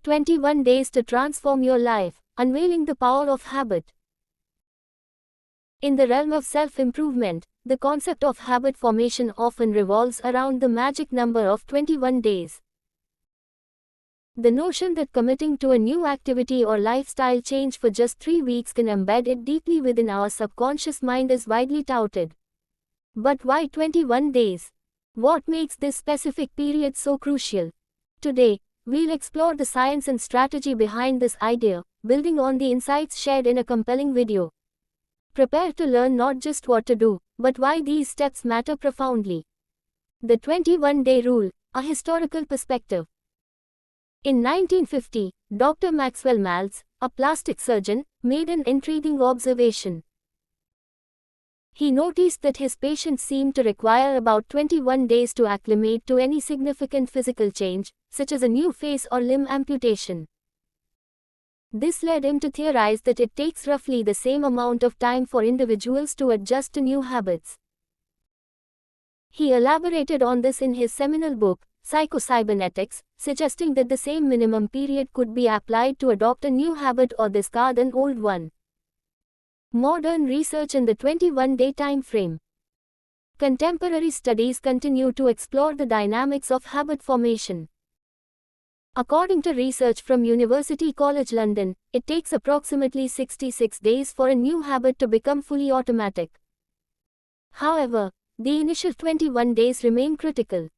21 Days to Transform Your Life, Unveiling the Power of Habit. In the realm of self-improvement, the concept of habit formation often revolves around the magic number of 21 days. The notion that committing to a new activity or lifestyle change for just 3 weeks can embed it deeply within our subconscious mind is widely touted. But why 21 days? What makes this specific period so crucial? Today, we'll explore the science and strategy behind this idea, building on the insights shared in a compelling video. Prepare to learn not just what to do, but why these steps matter profoundly. The 21-day rule, a historical perspective. In 1950, Dr. Maxwell Maltz, a plastic surgeon, made an intriguing observation. He noticed that his patients seemed to require about 21 days to acclimate to any significant physical change, such as a new face or limb amputation. This led him to theorize that it takes roughly the same amount of time for individuals to adjust to new habits. He elaborated on this in his seminal book, Psycho-Cybernetics, suggesting that the same minimum period could be applied to adopt a new habit or discard an old one. Modern research in the 21-day time frame. Contemporary studies continue to explore the dynamics of habit formation. According to research from University College London, it takes approximately 66 days for a new habit to become fully automatic. However, the initial 21 days remain critical.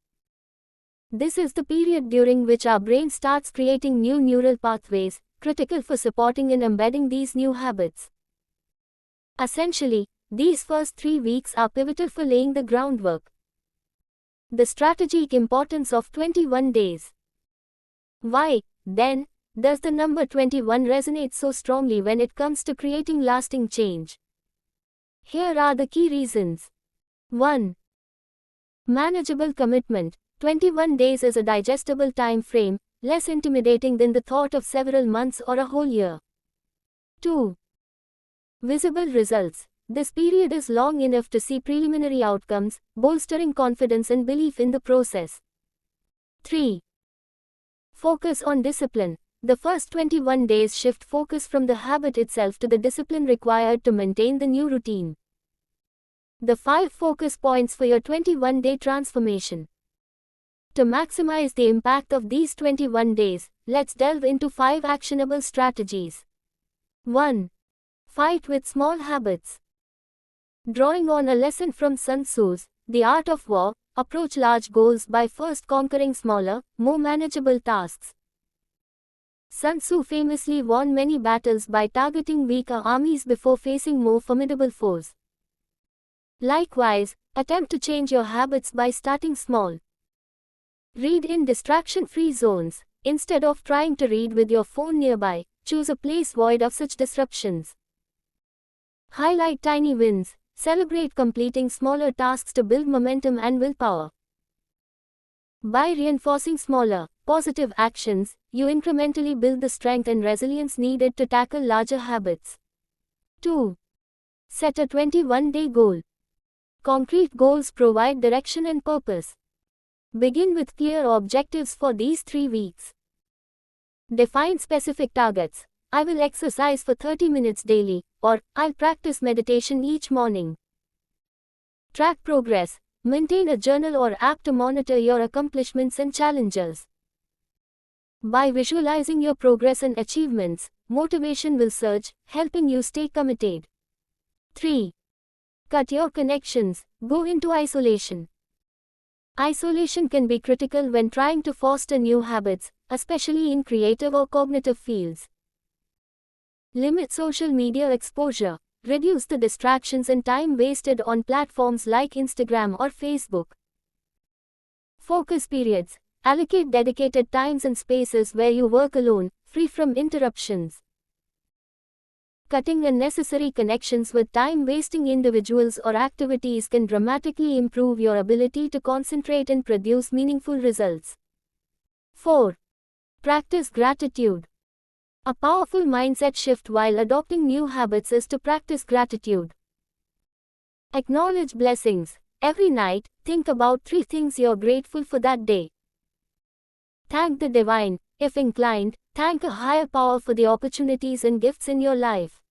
This is the period during which our brain starts creating new neural pathways, critical for supporting and embedding these new habits. Essentially, these first 3 weeks are pivotal for laying the groundwork. The strategic importance of 21 days. Why, then, does the number 21 resonate so strongly when it comes to creating lasting change? Here are the key reasons. 1. Manageable commitment. 21 days is a digestible time frame, less intimidating than the thought of several months or a whole year. 2. Visible results. This period is long enough to see preliminary outcomes, bolstering confidence and belief in the process. 3. Focus on discipline. The first 21 days shift focus from the habit itself to the discipline required to maintain the new routine. The 5 focus points for your 21-day transformation. To maximize the impact of these 21 days, let's delve into 5 actionable strategies. 1. Fight with small habits. Drawing on a lesson from Sun Tzu's The Art of War, approach large goals by first conquering smaller, more manageable tasks. Sun Tzu famously won many battles by targeting weaker armies before facing more formidable foes. Likewise, attempt to change your habits by starting small. Read in distraction-free zones. Instead of trying to read with your phone nearby, choose a place void of such disruptions. Highlight tiny wins. Celebrate completing smaller tasks to build momentum and willpower. By reinforcing smaller, positive actions, you incrementally build the strength and resilience needed to tackle larger habits. 2. Set a 21-day goal. Concrete goals provide direction and purpose. Begin with clear objectives for these 3 weeks. Define specific targets. I will exercise for 30 minutes daily, or I'll practice meditation each morning. Track progress. Maintain a journal or app to monitor your accomplishments and challenges. By visualizing your progress and achievements, motivation will surge, helping you stay committed. 3. Cut your connections. Go into isolation. Isolation can be critical when trying to foster new habits, especially in creative or cognitive fields. Limit social media exposure. Reduce the distractions and time wasted on platforms like Instagram or Facebook. Focus periods. Allocate dedicated times and spaces where you work alone, free from interruptions. Cutting unnecessary connections with time-wasting individuals or activities can dramatically improve your ability to concentrate and produce meaningful results. 4. Practice gratitude. A powerful mindset shift while adopting new habits is to practice gratitude. Acknowledge blessings. Every night, think about 3 things you're grateful for that day. Thank the divine, if inclined, thank a higher power for the opportunities and gifts in your life.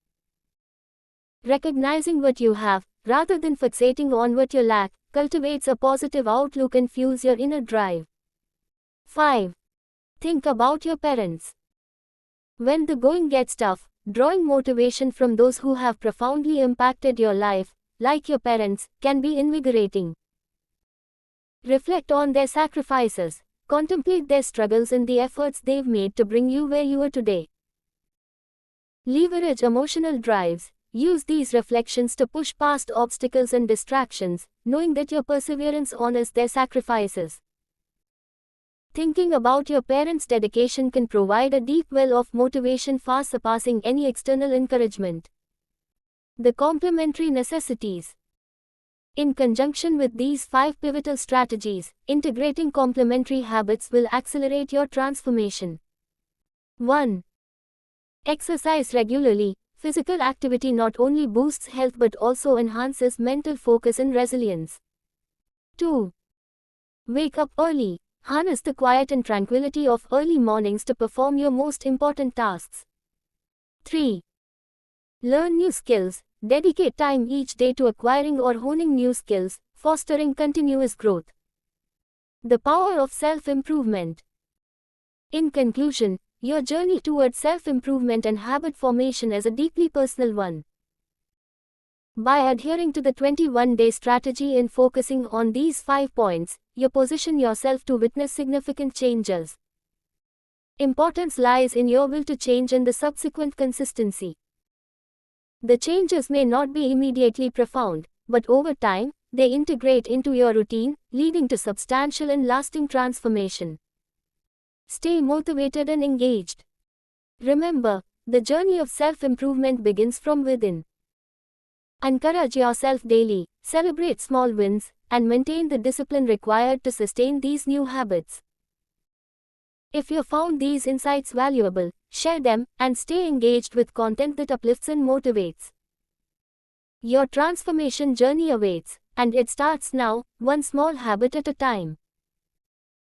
Recognizing what you have, rather than fixating on what you lack, cultivates a positive outlook and fuels your inner drive. 5. Think about your parents. When the going gets tough, drawing motivation from those who have profoundly impacted your life, like your parents, can be invigorating. Reflect on their sacrifices, contemplate their struggles and the efforts they've made to bring you where you are today. Leverage emotional drives. Use these reflections to push past obstacles and distractions, knowing that your perseverance honors their sacrifices. Thinking about your parents' dedication can provide a deep well of motivation far surpassing any external encouragement. The complementary necessities. In conjunction with these 5 pivotal strategies, integrating complementary habits will accelerate your transformation. 1. Exercise regularly. Physical activity not only boosts health but also enhances mental focus and resilience. 2. Wake up early. Harness the quiet and tranquility of early mornings to perform your most important tasks. 3. Learn new skills. Dedicate time each day to acquiring or honing new skills, fostering continuous growth. The power of self-improvement. In conclusion, your journey towards self-improvement and habit formation is a deeply personal one. By adhering to the 21-day strategy and focusing on these 5 points, you position yourself to witness significant changes. Importance lies in your will to change and the subsequent consistency. The changes may not be immediately profound, but over time, they integrate into your routine, leading to substantial and lasting transformation. Stay motivated and engaged. Remember, the journey of self-improvement begins from within. Encourage yourself daily, celebrate small wins, and maintain the discipline required to sustain these new habits. If you found these insights valuable, share them, and stay engaged with content that uplifts and motivates. Your transformation journey awaits, and it starts now, one small habit at a time.